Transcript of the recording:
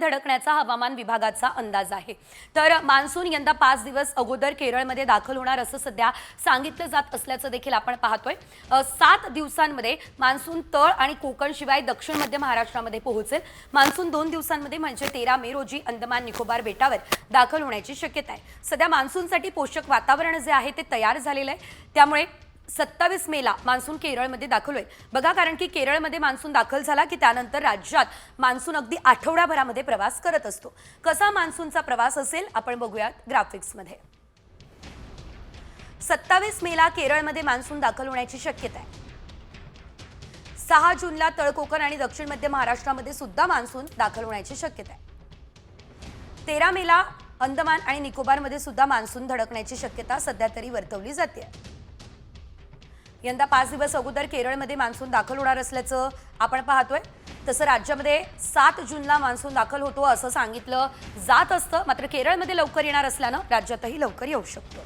धडकण्याचा हवामान विभागाचा अंदाज आहे। तर मान्सून यंदा 5 दिवस अगोदर केरळमध्ये दाखल होणार असं सध्या सांगितलं जात असल्याचं देखील आपण पाहतोय। 7 दिवसांमध्ये मान्सून तळ आणि कोकण शिवाय दक्षिण मध्य महाराष्ट्रामध्ये पोहोचेल। मान्सून 2 दिवसांमध्ये म्हणजे 13 मे रोजी अंदमान निकोबार बेटावर दाखल होण्याची शक्यता आहे। सध्या मान्सूनसाठी पोषक वातावरण जे आहे ते तयार झालेलं आहे, त्यामुळे 27 मेला मान्सून केरळमध्ये दाखल होईल। बघा, कारण की केरळमध्ये मान्सून दाखल झाला की त्यानंतर राज्यात मान्सून अगदी आठवड्याभरामध्ये प्रवास करत असतो। कसा मान्सूनचा प्रवास असेल आपण बघूयात ग्राफिक्समध्ये। 27 मेला केरळमध्ये मान्सून दाखल होण्याची शक्यता आहे। 6 जूनला तळ कोकण आणि दक्षिण मध्य महाराष्ट्रामध्ये सुद्धा मान्सून दाखल होण्याची शक्यता आहे। 13 मेला अंदमान आणि निकोबारमध्ये सुद्धा मान्सून धडकण्याची शक्यता सध्या तरी वर्तवली जाते। यंदा 5 दिवस अगोदर केरळमध्ये मान्सून दाखल होणार असल्याचं आपण पाहतोय। तसं राज्यामध्ये 7 जूनला मान्सून दाखल होतो असं सांगितलं जात असतं, मात्र केरळमध्ये लवकर येणार असल्यानं राज्यातही लवकर येऊ शकतो।